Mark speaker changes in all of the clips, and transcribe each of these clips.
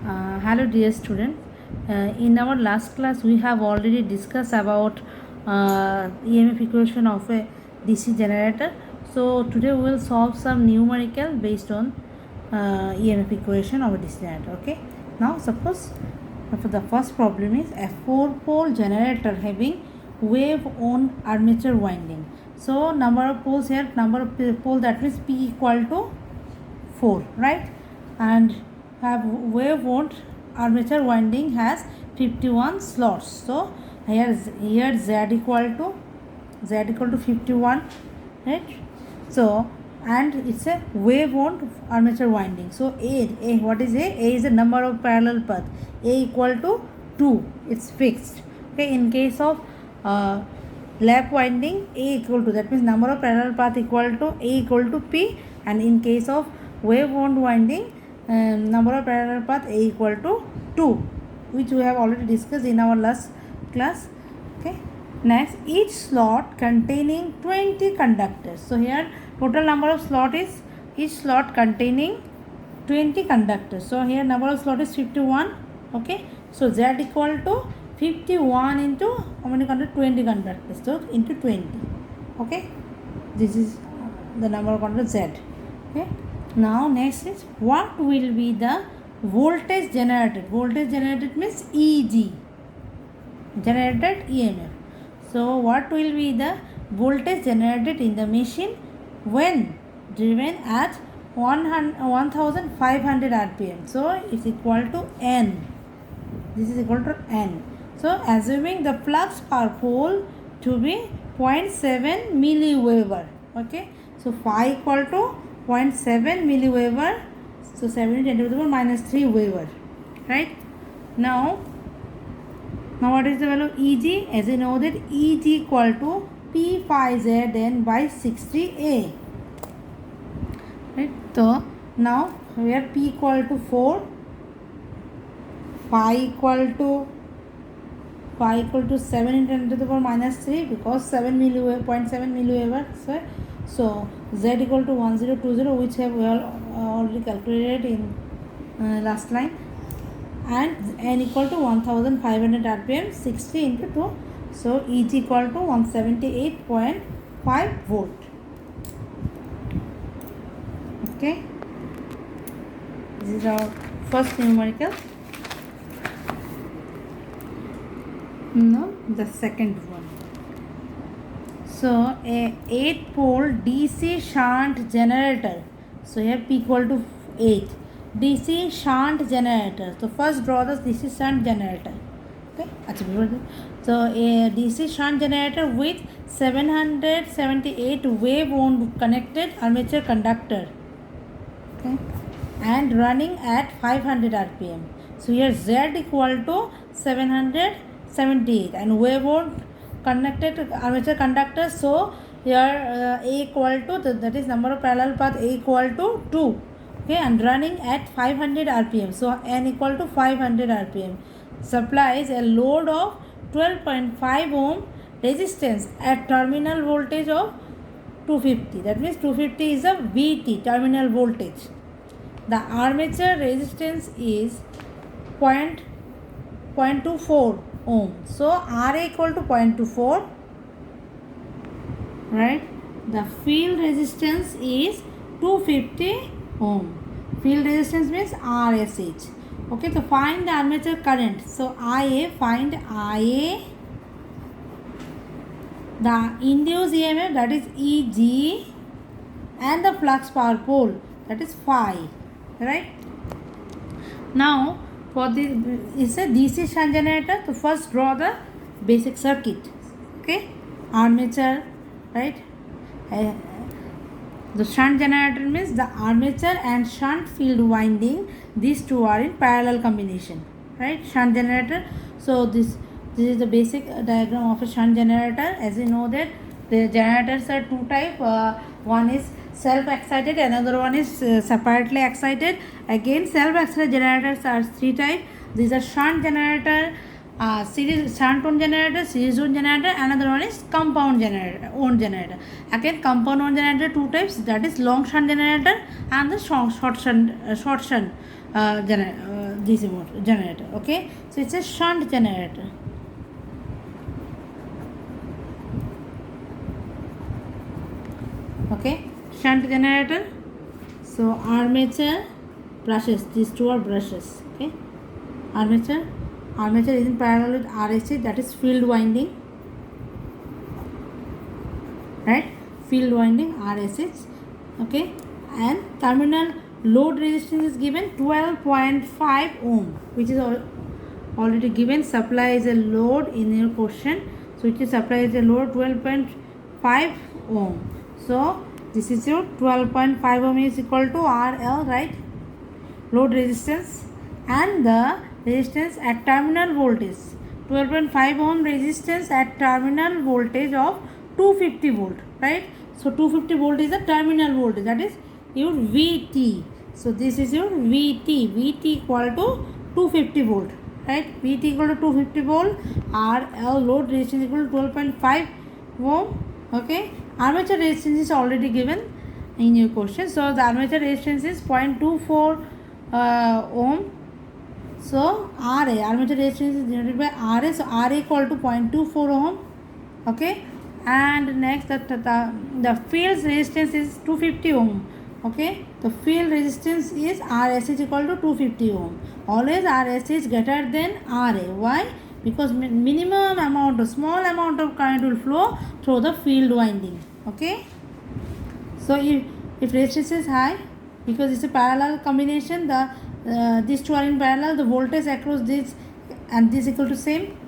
Speaker 1: Hello dear student. In our last class we have already discussed about EMF equation of a DC generator. So today we will solve some numerical based on EMF equation of a DC generator. Okay. Now suppose for the first problem is a 4-pole generator having wave on armature winding. So number of poles here, number of pole, that means P equal to 4, right? And have wave wound armature winding has 51 slots. So here z equal to 51, right? So and it's a wave wound armature winding. So a what is a is the number of parallel path. A equal to 2, it's fixed. Okay, in case of lap winding, a equal to, that means number of parallel path equal to a equal to p, and in case of wave wound winding, number of parallel path a equal to 2, which we have already discussed in our last class. Okay, next, each slot containing 20 conductors. So here total number of slot is each slot containing 20 conductors. So here number of slot is 51. Okay, so z equal to 51 into how many conductors? 20 conductors. So into 20. Okay, this is the number of conductors z. Okay, now next is what will be the voltage generated. Voltage generated means EG, generated EMF. So what will be the voltage generated in the machine when driven at 1500 rpm. So it's equal to N. This is equal to N. So assuming the flux per pole to be 0.7 milliweber. Okay, so phi equal to 0.7 milliweber. So 70 10 to the power minus 3 weber. Right? Now what is the value of EG? As you know that EG equal to P phi Zn by 60A. Right? So now where P equal to 4, phi equal to 7 into 10 to the power minus 3, because 7 milliweber, 0.7 milliweber. So z equal to 1020, which have we already calculated in last line, and n equal to 1500 rpm, 60 into 2. So Eg equal to 178.5 volt. Okay, this is our first numerical. Now the second one. So a 8-pole DC shunt generator. So here P equal to 8. DC shunt generator. So first draw the DC shunt generator. Okay. So a DC shunt generator with 778 wave wound connected armature conductor. Okay. And running at 500 rpm. So here Z equal to 778 and wave wound connected armature conductor. So here A equal to, that is number of parallel path, A equal to 2. Okay, and running at 500 rpm. So N equal to 500 rpm. Supplies a load of 12.5 ohm resistance at terminal voltage of 250. That means 250 is a VT, terminal voltage. The armature resistance is 0.24 ohm. So Ra equal to 0.24, right? The field resistance is 250 ohm. Field resistance means RSH. Okay, so find the armature current. So IA, find IA. The induced EMF, that is EG, and the flux per pole, that is phi. Right? Now for this is a DC shunt generator. So first draw the basic circuit. Okay, armature, right? The shunt generator means the armature and shunt field winding, these two are in parallel combination, right? Shunt generator. So this is the basic diagram of a shunt generator. As you know that the generators are two type. One is self excited, another one is separately excited. Again, self excited generators are three type. These are shunt generator, series shunt owned generator, series owned generator. Another one is compound generator, owned generator. Again, compound owned generator two types, that is long shunt generator and the short shunt generator. DC motor generator. Okay, so it's a shunt generator. Okay, shunt generator. So armature, brushes, these two are brushes. Okay, armature is in parallel with RSH, that is field winding, right? Field winding, RSH. Okay, and terminal load resistance is given 12.5 ohm, which is already given. Supply is a load in your question, so which is supply is a load 12.5 ohm. So this is your 12.5 ohm is equal to RL, right? Load resistance, and the resistance at terminal voltage 12.5 ohm resistance at terminal voltage of 250 volt, right? So 250 volt is the terminal voltage, that is your VT. So this is your VT equal to 250 volt, right? VT equal to 250 volt. RL load resistance equal to 12.5 ohm. Okay, armature resistance is already given in your question. So the armature resistance is 0.24 ohm. So RA, armature resistance is denoted by RA. So RA equal to 0.24 ohm. Okay, and next the field resistance is 250 ohm. Okay, the field resistance is RSH equal to 250 ohm. Always RSH greater than RA. Why? Because minimum amount of small amount of current will flow through the field winding. Okay, so if resistance is high, because it's a parallel combination, the these two are in parallel, the voltage across this and this equal to same.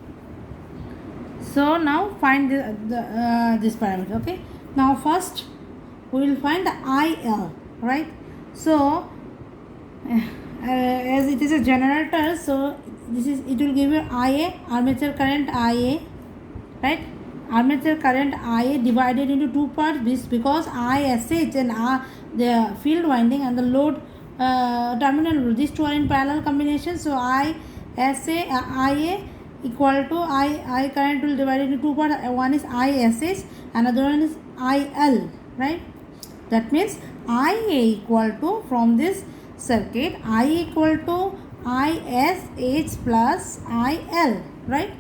Speaker 1: So now find this parameter. Okay, now first we will find the IL, right? So as it is a generator, so it will give you IA, armature current IA, right? Armature current IA divided into two parts, because ISH and the field winding and the load terminal, these two are in parallel combination. So IA equal to I current will divide into two parts. One is ISH, another one is IL, right? That means IA equal to, from this circuit, I equal to ISH plus IL, right?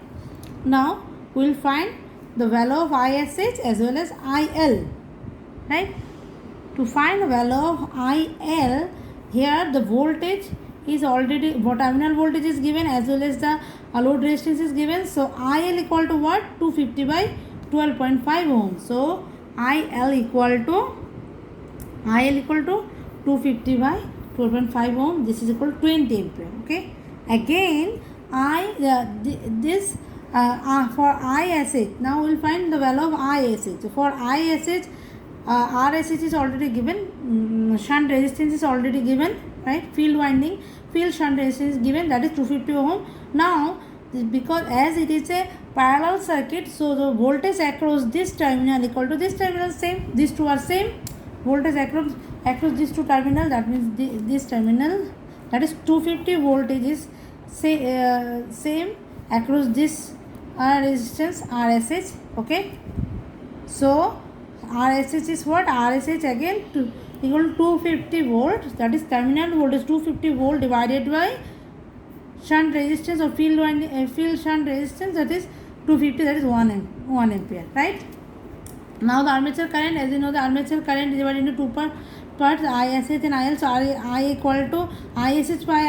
Speaker 1: Now we will find the value of ISH as well as IL, right? To find the value of IL, here the voltage is already, terminal voltage is given as well as the load resistance is given. So IL equal to what? 250 by 12.5 ohm. So IL equal to 250 by 12.5 ohm. This is equal to 20 ampere. Okay. Again, for ISH, now we will find the value of ISH. So for ISH, RSH is already given, shunt resistance is already given, right? Field winding, field shunt resistance is given, that is 250 ohm. Now, because as it is a parallel circuit, so the voltage across this terminal equal to this terminal same. These two are same. Voltage across these two terminal, that means this terminal, that is 250 voltage is same across this resistance RSH. Okay, so RSH is what? RSH again equal to 250 volts, that is terminal voltage 250 volt divided by shunt resistance or field shunt resistance, that is 250, that is 1 ampere, right? Now the armature current, as you know, the armature current is divided into two parts, ISH and IL. So I equal to ISH by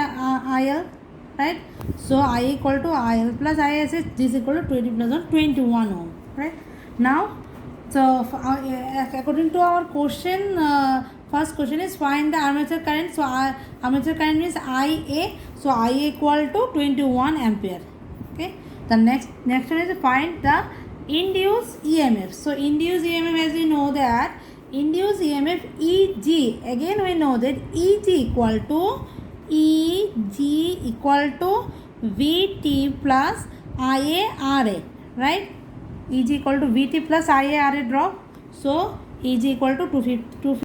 Speaker 1: IL, right? So I equal to IL plus ISH, this equal to 20 plus 21 ohm, right? Now, so according to our question, first question is find the armature current. So armature current is IA, so IA equal to 21 ampere. Okay, the next one is find the induced EMF. So induced EMF, as we know that induced EMF EG, again we know that EG equal to VT plus IARA, right? EG equal to VT plus IARA drop. So EG equal to 250